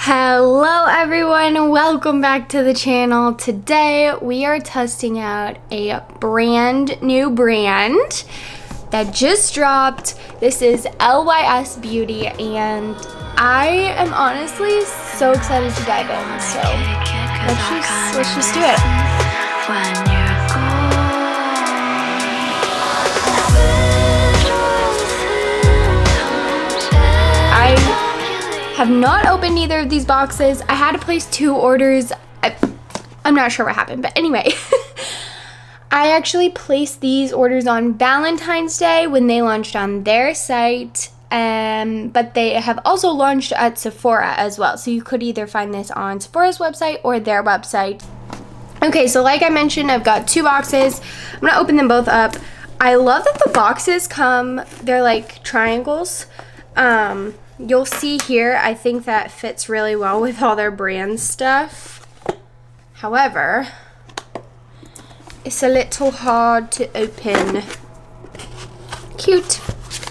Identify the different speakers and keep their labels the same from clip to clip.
Speaker 1: Hello everyone, welcome back to the channel. Today we are testing out a brand new brand that just dropped. This is LYS Beauty and I am honestly so excited to dive in. So let's just do it. Have not opened either of these boxes. I had to place 2 orders. I'm not sure what happened, but anyway. I actually placed these orders on Valentine's Day when they launched on their site, but they have also launched at Sephora as well. So you could either find this on Sephora's website or their website. Okay, so like I mentioned, I've got 2 boxes. I'm gonna open them both up. I love that the boxes they're like triangles. You'll see here, I think that fits really well with all their brand stuff. However, it's a little hard to open. Cute.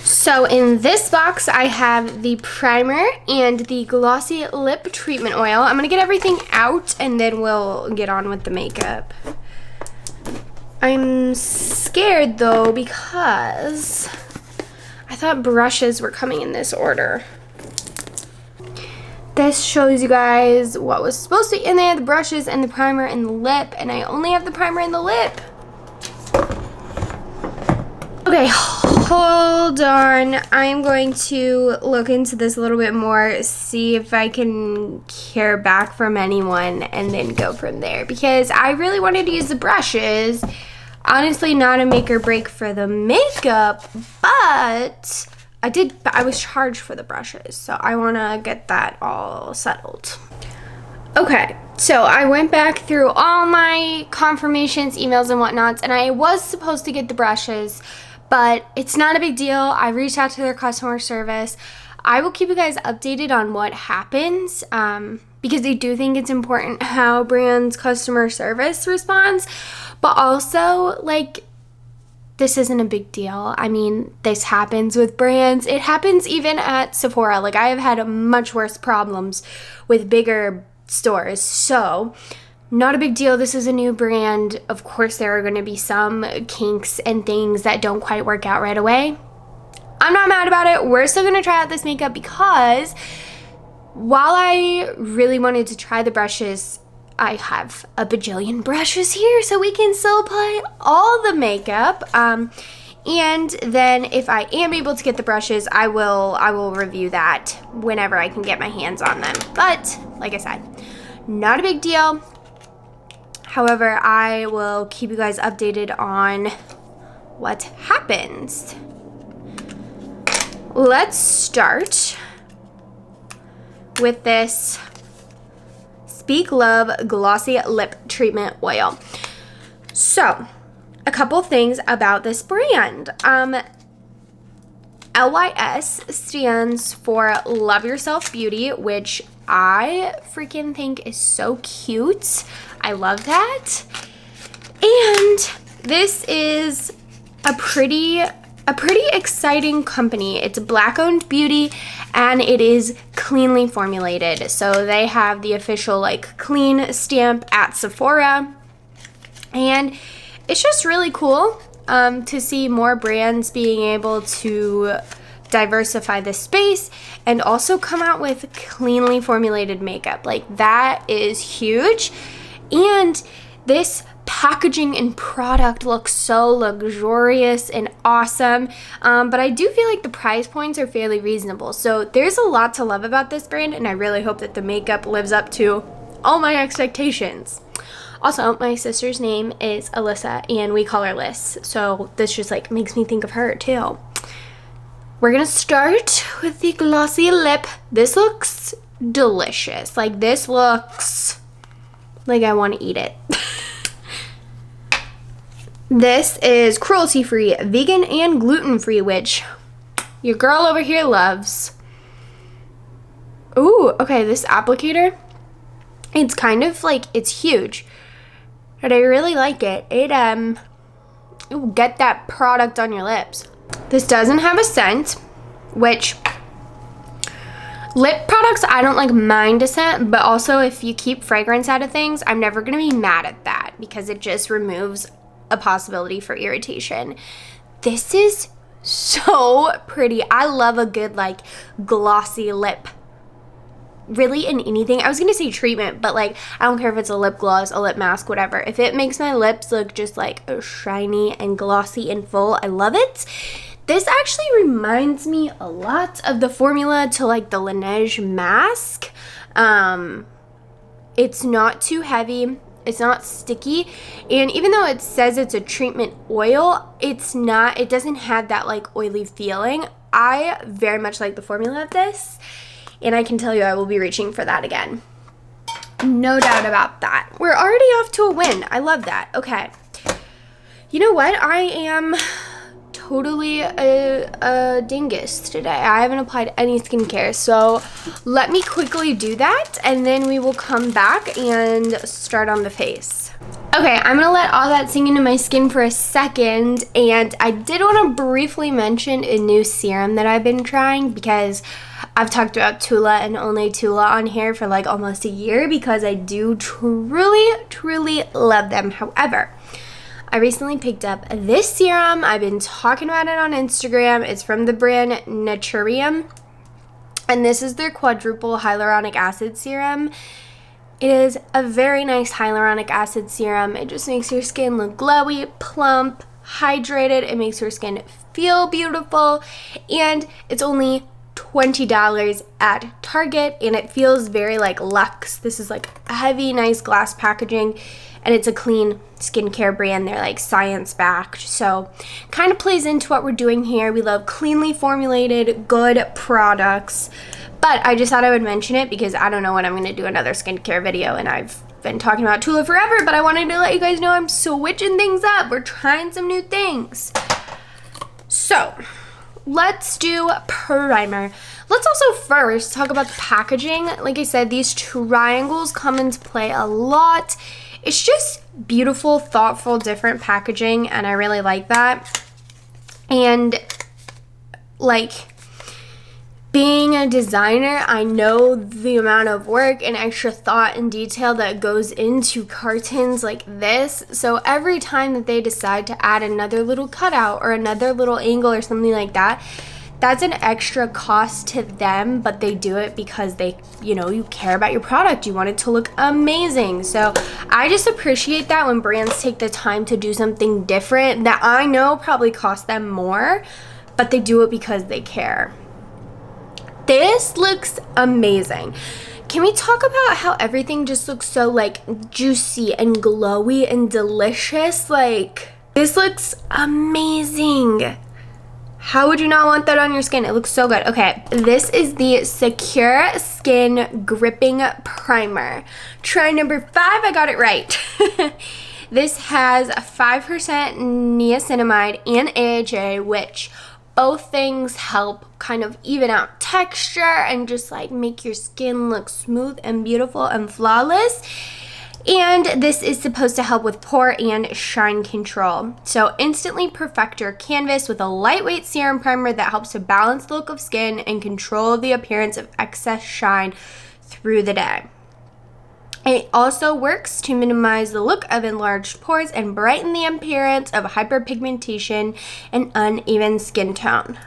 Speaker 1: So in this box, I have the primer and the glossy lip treatment oil. I'm gonna get everything out and then we'll get on with the makeup. I'm scared though because I thought brushes were coming in this order. This shows you guys what was supposed to be in there, the brushes and the primer and the lip, and I only have the primer and the lip. Okay, hold on. I'm going to look into this a little bit more, see if I can hear back from anyone, and then go from there. Because I really wanted to use the brushes. Honestly, not a make or break for the makeup, but I was charged for the brushes, so I want to get that all settled. Okay, so I went back through all my confirmations, emails, and whatnots, and I was supposed to get the brushes, but it's not a big deal. I reached out to their customer service. I will keep you guys updated on what happens, because they do think it's important how brands' customer service responds, but also, like, this isn't a big deal. I mean, this happens with brands. It happens even at Sephora. Like, I have had much worse problems with bigger stores. So, not a big deal. This is a new brand. Of course, there are going to be some kinks and things that don't quite work out right away. I'm not mad about it. We're still going to try out this makeup because while I really wanted to try the brushes, I have a bajillion brushes here, so we can still apply all the makeup. And then if I am able to get the brushes, I will review that whenever I can get my hands on them. But like I said, not a big deal. However, I will keep you guys updated on what happens. Let's start with this Speak Love Glossy Lip Treatment Oil. So, a couple things about this brand. LYS stands for Love Yourself Beauty, which I freaking think is so cute. I love that. And this is a pretty exciting company. It's a Black-owned beauty and it is cleanly formulated. So they have the official like clean stamp at Sephora. And it's just really cool to see more brands being able to diversify the space and also come out with cleanly formulated makeup. Like, that is huge. And this packaging and product looks so luxurious and awesome, but I do feel like the price points are fairly reasonable. So there's a lot to love about this brand, and I really hope that the makeup lives up to all my expectations. Also, my sister's name is Alyssa, and we call her Liz, so this just like makes me think of her too. We're gonna start with the glossy lip. This looks delicious. Like, this looks like I want to eat it. This is cruelty-free, vegan, and gluten-free, which your girl over here loves. Ooh, okay, this applicator, it's kind of like, it's huge, but I really like it. It will get that product on your lips. This doesn't have a scent, which Lip products, I don't like mind a scent, but also if you keep fragrance out of things, I'm never gonna be mad at that because it just removes a possibility for irritation. This is so pretty. I love a good like glossy lip. Really in anything. I was gonna say treatment, but like I don't care if it's a lip gloss, a lip mask, whatever. If it makes my lips look just like shiny and glossy and full, I love it. This actually reminds me a lot of the formula to like the Laneige mask. It's not too heavy. It's not sticky. And even though it says it's a treatment oil, it's not, it doesn't have that like oily feeling. I very much like the formula of this. And I can tell you I will be reaching for that again. No doubt about that. We're already off to a win. I love that. Okay. You know what? I am totally a dingus today. I haven't applied any skincare, so let me quickly do that and then we will come back and start on the face. Okay, I'm gonna let all that sink into my skin for a second, and I did want to briefly mention a new serum that I've been trying because I've talked about Tula and only Tula on here for like almost a year because I do truly love them. However, I recently picked up this serum. I've been talking about it on Instagram. It's from the brand Naturium, and this is their quadruple hyaluronic acid serum. It is a very nice hyaluronic acid serum. It just makes your skin look glowy, plump, hydrated. It makes your skin feel beautiful, and it's only $20 at Target, and it feels very like luxe. This is like a heavy, nice glass packaging, and it's a clean skincare brand. They're like science backed, so kind of plays into what we're doing here. We love cleanly formulated, good products. But I just thought I would mention it because I don't know when I'm going to do another skincare video, and I've been talking about Tula forever, but I wanted to let you guys know I'm switching things up. We're trying some new things. So let's do primer. Let's also first talk about the packaging. Like I said, these triangles come into play a lot. It's just beautiful, thoughtful, different packaging, and I really like that. And like, being a designer, I know the amount of work and extra thought and detail that goes into cartons like this. So every time that they decide to add another little cutout or another little angle or something like that, that's an extra cost to them, but they do it because they, you know, you care about your product. You want it to look amazing. So I just appreciate that when brands take the time to do something different that I know probably costs them more, but they do it because they care. This looks amazing. Can we talk about how everything just looks so like juicy and glowy and delicious? Like, this looks amazing. How would you not want that on your skin? It looks so good. Okay, this is the Secure Skin Gripping Primer. Try number 5, I got it right. This has 5% niacinamide and AHA, which both things help kind of even out texture and just like make your skin look smooth and beautiful and flawless. And this is supposed to help with pore and shine control. So instantly perfect your canvas with a lightweight serum primer that helps to balance the look of skin and control the appearance of excess shine through the day. It also works to minimize the look of enlarged pores and brighten the appearance of hyperpigmentation and uneven skin tone.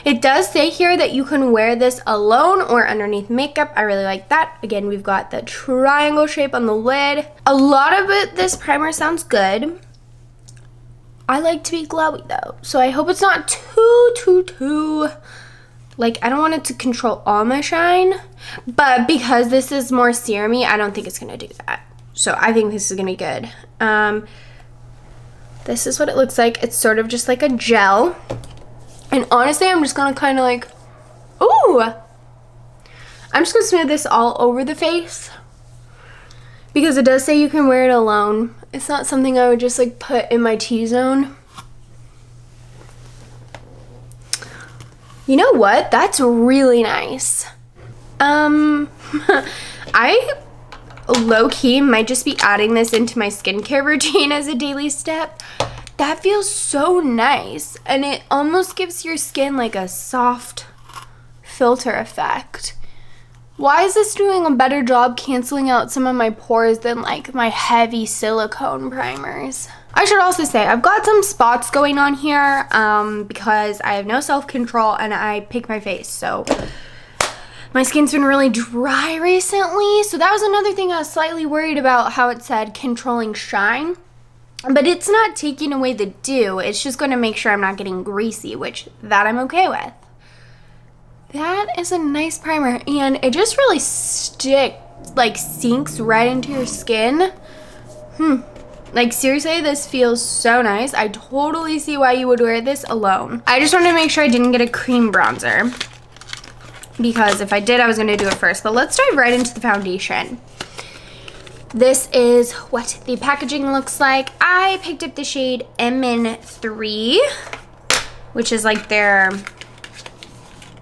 Speaker 1: It does say here that you can wear this alone or underneath makeup. I really like that. Again, we've got the triangle shape on the lid. A lot of it, this primer sounds good. I like to be glowy though, so I hope it's not too like, I don't want it to control all my shine, but because this is more serum-y, I don't think it's gonna do that. So I think this is gonna be good. This is what it looks like. It's sort of just like a gel. And honestly, I'm just gonna kind of like, ooh! I'm just gonna smooth this all over the face because it does say you can wear it alone. It's not something I would just like put in my T-zone. You know what? That's really nice. I low-key might just be adding this into my skincare routine as a daily step. That feels so nice, and it almost gives your skin like a soft filter effect. Why is this doing a better job canceling out some of my pores than like my heavy silicone primers? I should also say I've got some spots going on here because I have no self-control and I pick my face. So my skin's been really dry recently. So that was another thing I was slightly worried about, how it said controlling shine. But it's not taking away the dew. It's just going to make sure I'm not getting greasy, which that I'm okay with. That is a nice primer, and it just really sinks right into your skin. Like seriously, this feels so nice. I totally see why you would wear this alone. I just wanted to make sure I didn't get a cream bronzer, because if I did, I was going to do it first. But let's dive right into the foundation. This is what the packaging looks like. I picked up the shade MN3, which is like their,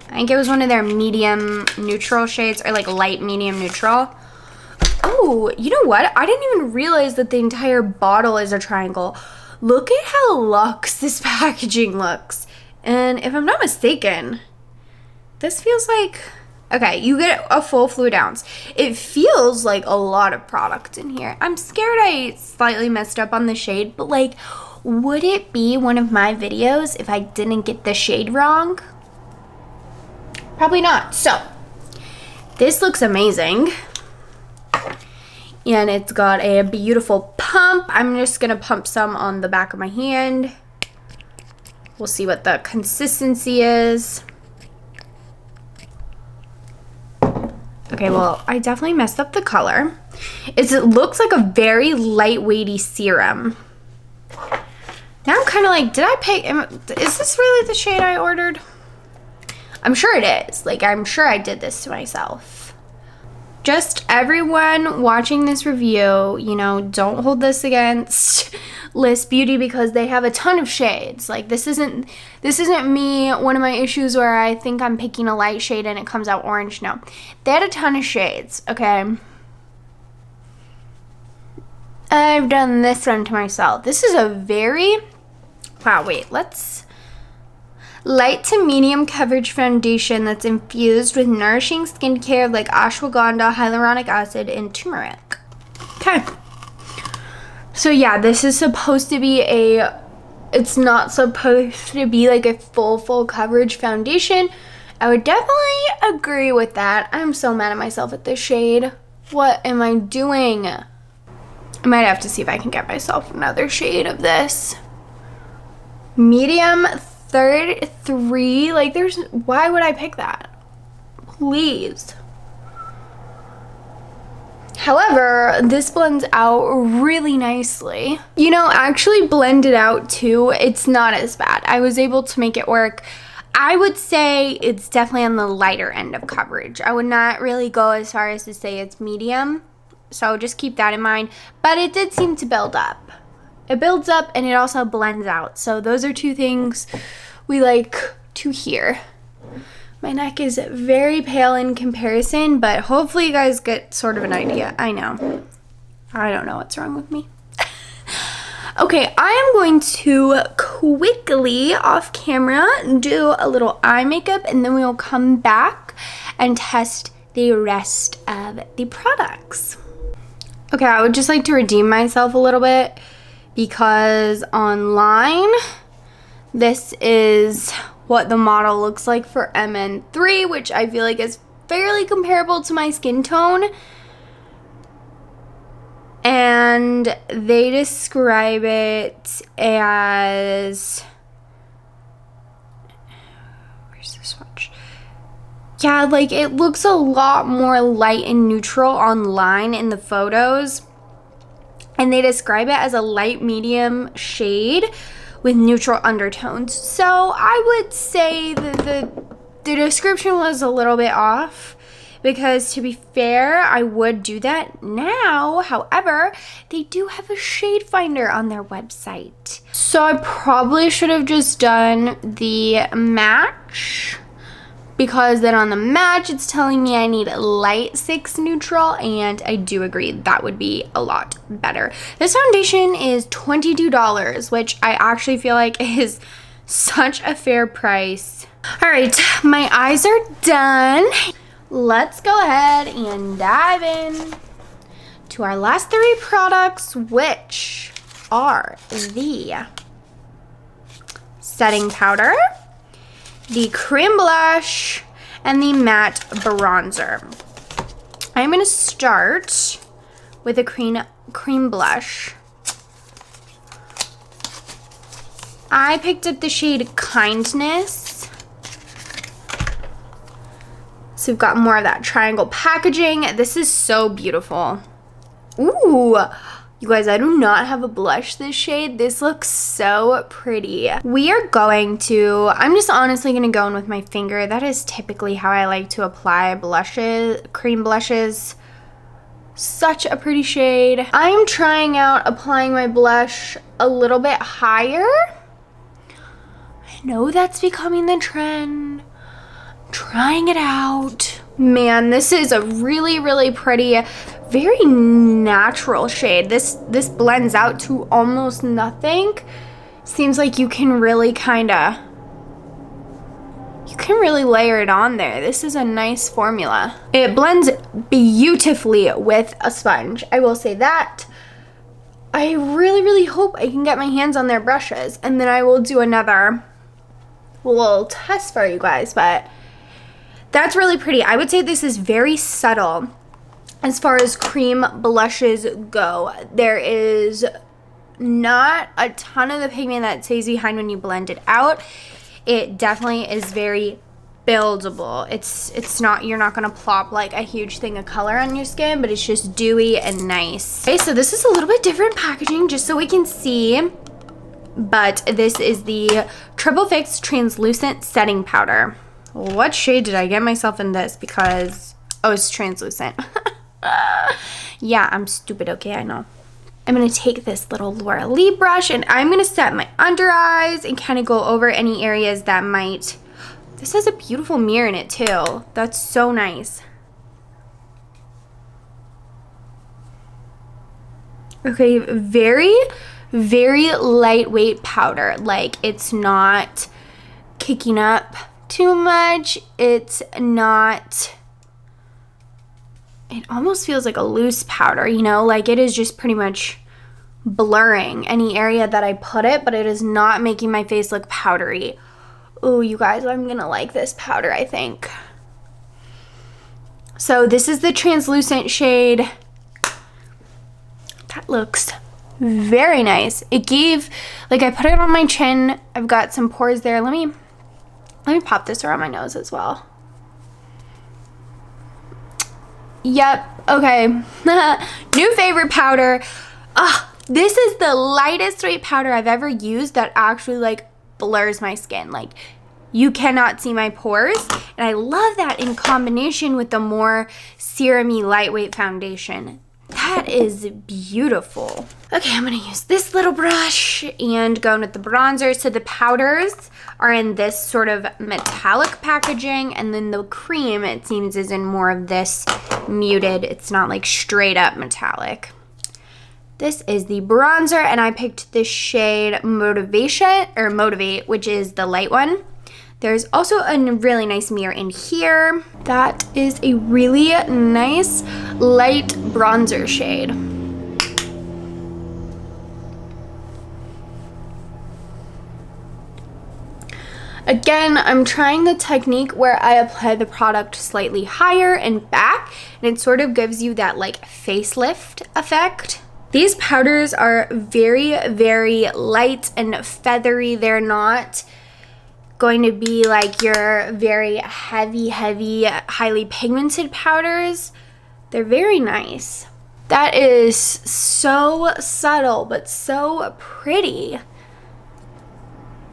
Speaker 1: I think it was one of their medium neutral shades, or like light medium neutral. Oh, you know what? I didn't even realize that the entire bottle is a triangle. Look at how luxe this packaging looks. And if I'm not mistaken, this feels like, okay, you get a full fluid ounce. It feels like a lot of product in here. I'm scared I slightly messed up on the shade, but like, would it be one of my videos if I didn't get the shade wrong? Probably not. So, this looks amazing. And it's got a beautiful pump. I'm just gonna pump some on the back of my hand. We'll see what the consistency is. Okay, well, I definitely messed up the color. It looks like a very lightweighty serum. Now I'm kind of like, did I pay, is this really the shade I ordered? I'm sure it is. Like, I'm sure I did this to myself. Just everyone watching this review, you know, don't hold this against LYS Beauty because they have a ton of shades. Like, this isn't me, one of my issues where I think I'm picking a light shade and it comes out orange. No, they had a ton of shades, okay? I've done this one to myself. This is a very, wow, wait, light to medium coverage foundation that's infused with nourishing skincare like ashwagandha, hyaluronic acid, and turmeric. Okay. So yeah, this is supposed to be it's not supposed to be like a full coverage foundation. I would definitely agree with that. I'm so mad at myself at this shade. What am I doing? I might have to see if I can get myself another shade of this. Medium 3, like why would I pick that? Please. However, this blends out really nicely. You know, actually blended out too, it's not as bad. I was able to make it work. I would say it's definitely on the lighter end of coverage. I would not really go as far as to say it's medium. So just keep that in mind. But it did seem to build up. It builds up and it also blends out. So those are two things we like to hear. My neck is very pale in comparison, but hopefully you guys get sort of an idea. I know. I don't know what's wrong with me. Okay, I am going to quickly, off camera, do a little eye makeup, and then we will come back and test the rest of the products. Okay, I would just like to redeem myself a little bit because online, this is what the model looks like for MN3, which I feel like is fairly comparable to my skin tone. And they describe it as, where's the swatch? Yeah, like it looks a lot more light and neutral online in the photos. And they describe it as a light medium shade with neutral undertones. So I would say that the description was a little bit off, because to be fair, I would do that now. However, they do have a shade finder on their website. So I probably should have just done the match, because then on the match it's telling me I need light 6 neutral, and I do agree that would be a lot better. This foundation is $22, which I actually feel like is Such a fair price. All right, my eyes are done. Let's go ahead and dive in to our last 3 products, which are the setting powder, the cream blush, and the matte bronzer. I'm gonna start with a cream blush. I picked up the shade Kindness. So we've got more of that triangle packaging. This is so beautiful. Ooh, you guys, I do not have a blush this shade. This looks so pretty. We are going to, I'm just honestly gonna go in with my finger. That is typically how I like to apply blushes, cream blushes. Such a pretty shade. I'm trying out applying my blush a little bit higher. I know that's becoming the trend. I'm trying it out. Man, this is a really, really pretty, very natural shade. This blends out to almost nothing. Seems like you can really layer it on there. This is a nice formula. It blends beautifully with a sponge. I will say that. I really, really hope I can get my hands on their brushes, and then I will do another little test for you guys, but that's really pretty. I would say this is very subtle as far as cream blushes go. There is not a ton of the pigment that stays behind when you blend it out. It definitely is very buildable. It's not, you're not gonna plop like a huge thing of color on your skin, but it's just dewy and nice. Okay, so this is a little bit different packaging just so we can see, but this is the Triple Fix Translucent Setting Powder. What shade did I get myself in this? Because, oh, it's translucent. Yeah, I'm stupid, okay, I know. I'm gonna take this little Laura Lee brush and I'm gonna set my under eyes and kind of go over any areas that might, this has a beautiful mirror in it too. That's so nice. Okay, very, very lightweight powder. Like, it's not kicking up too much. It's not, it almost feels like a loose powder, you know, like it is just pretty much blurring any area that I put it, but it is not making my face look powdery. Oh, you guys, I'm gonna like this powder, I think. So this is the translucent shade. That looks very nice. It gave, like, I put it on my chin. I've got some pores there. Let me pop this around my nose as well. Yep, okay. New favorite powder. This is the lightest weight powder I've ever used that actually like blurs my skin. Like, you cannot see my pores, and I love that in combination with the more serum-y lightweight foundation. That is beautiful. Okay, I'm gonna use this little brush and go in with the bronzer. So the powders are in this sort of metallic packaging, and then the cream, it seems, is in more of this muted, it's not like straight up metallic. This is the bronzer, and I picked this shade Motivate, which is the light one. There's also a really nice mirror in here. That is a really nice light bronzer shade. Again, I'm trying the technique where I apply the product slightly higher and back, and it sort of gives you that like facelift effect. These powders are very, very light and feathery. They're not going to be like your very heavy, highly pigmented powders. They're very nice. That is so subtle, but so pretty.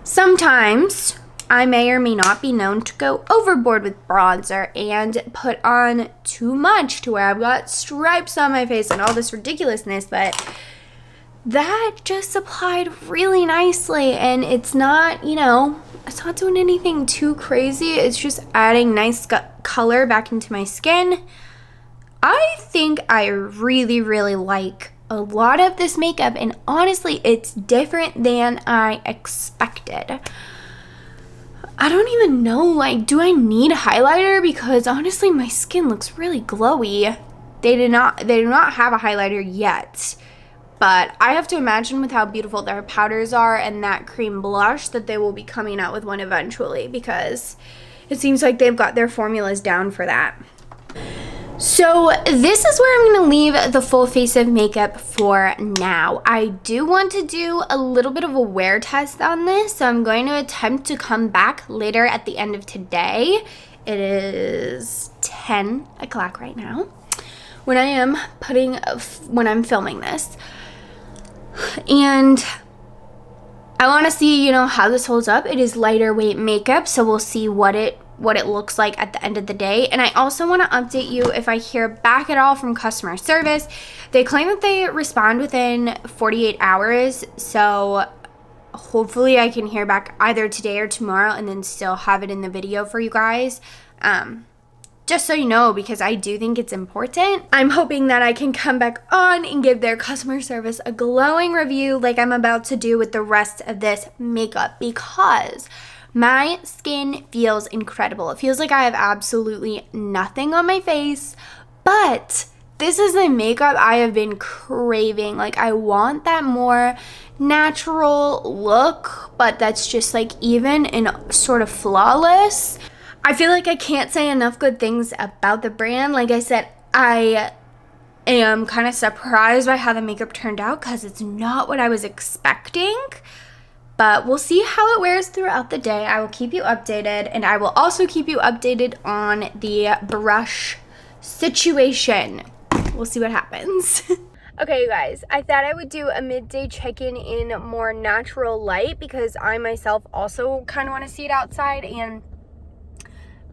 Speaker 1: Sometimes I may or may not be known to go overboard with bronzer and put on too much to where I've got stripes on my face and all this ridiculousness, but that just applied really nicely, and it's not, you know, it's not doing anything too crazy. It's just adding nice color back into my skin. I think I really, really like a lot of this makeup, and honestly, it's different than I expected. I don't even know, like, do I need highlighter? Because honestly, my skin looks really glowy. They do not have a highlighter yet. But I have to imagine with how beautiful their powders are and that cream blush that they will be coming out with one eventually, because it seems like they've got their formulas down for that. So this is where I'm going to leave the full face of makeup for now. I do want to do a little bit of a wear test on this, so I'm going to attempt to come back later at the end of today. It is 10 o'clock right now when I'm filming this. And I want to see, how this holds up. It is lighter weight makeup, so we'll see what it looks like at the end of the day. And I also want to update you if I hear back at all from customer service. They claim that they respond within 48 hours, so hopefully I can hear back either today or tomorrow and then still have it in the video for you guys. Just so you know, because I do think it's important. I'm hoping that I can come back on and give their customer service a glowing review like I'm about to do with the rest of this makeup, because my skin feels incredible. It feels like I have absolutely nothing on my face, but this is the makeup I have been craving. Like, I want that more natural look, but that's just like even and sort of flawless. I feel like I can't say enough good things about the brand. Like I said, I am kind of surprised by how the makeup turned out because it's not what I was expecting. But we'll see how it wears throughout the day. I will keep you updated, and I will also keep you updated on the brush situation. We'll see what happens. Okay, you guys, I thought I would do a midday check-in in more natural light because I myself also kind of want to see it outside, and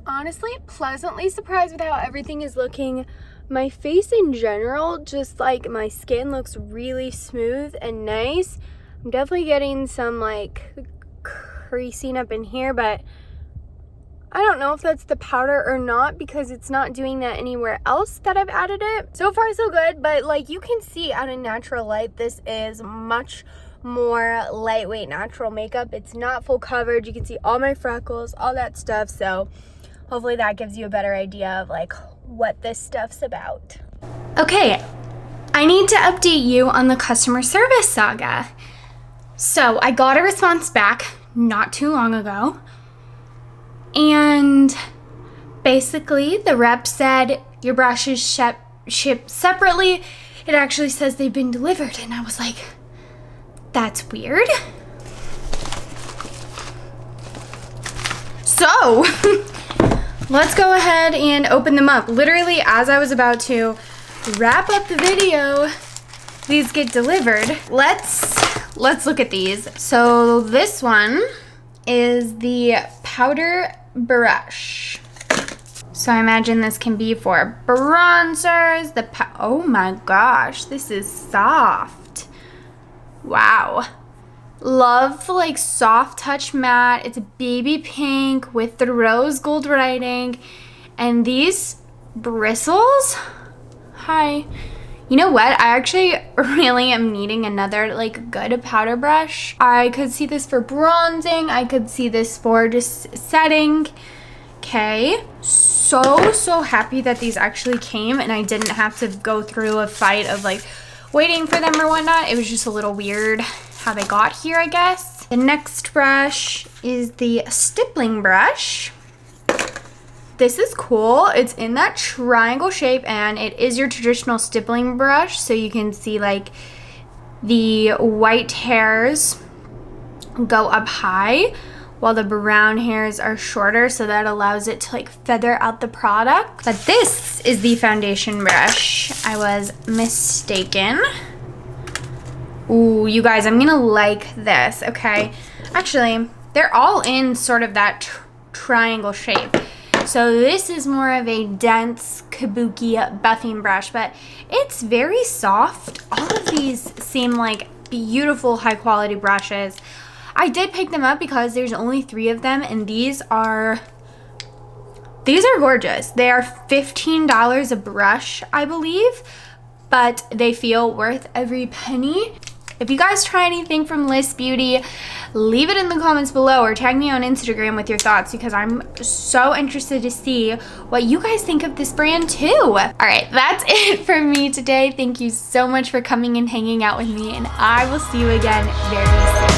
Speaker 1: honestly, pleasantly surprised with how everything is looking. My face in general, just like my skin looks really smooth and nice. I'm definitely getting some like creasing up in here, but I don't know if that's the powder or not because it's not doing that anywhere else that I've added it. So far so good, but like you can see out in natural light, this is much more lightweight natural makeup. It's not full coverage. You can see all my freckles, all that stuff. So hopefully that gives you a better idea of like what this stuff's about. Okay, I need to update you on the customer service saga. So I got a response back not too long ago, and basically the rep said your brushes shipped separately. It actually says they've been delivered, and I was like, that's weird. So let's go ahead and open them up. Literally, as I was about to wrap up the video, these get delivered. Let's look at these. So this one is the powder brush. So I imagine this can be for bronzers. Oh my gosh, this is soft. Wow. Love the like soft touch matte. It's a baby pink with the rose gold writing. And these bristles, hi. You know what? I actually really am needing another like good powder brush. I could see this for bronzing. I could see this for just setting. Okay. So happy that these actually came and I didn't have to go through a fight of like waiting for them or whatnot. It was just a little weird how they got here, I guess. The next brush is the stippling brush. This is cool. It's in that triangle shape and it is your traditional stippling brush, so you can see like the white hairs go up high while the brown hairs are shorter, so that allows it to like feather out the product. But this is the foundation brush. I was mistaken. Ooh, you guys, I'm gonna like this, okay? Actually, they're all in sort of that triangle shape. So this is more of a dense kabuki buffing brush, but it's very soft. All of these seem like beautiful high quality brushes. I did pick them up because there's only 3 of them, and these are gorgeous. They are $15 a brush, I believe, but they feel worth every penny. If you guys try anything from LYS Beauty, leave it in the comments below or tag me on Instagram with your thoughts, because I'm so interested to see what you guys think of this brand too. All right, that's it for me today. Thank you so much for coming and hanging out with me, and I will see you again very soon.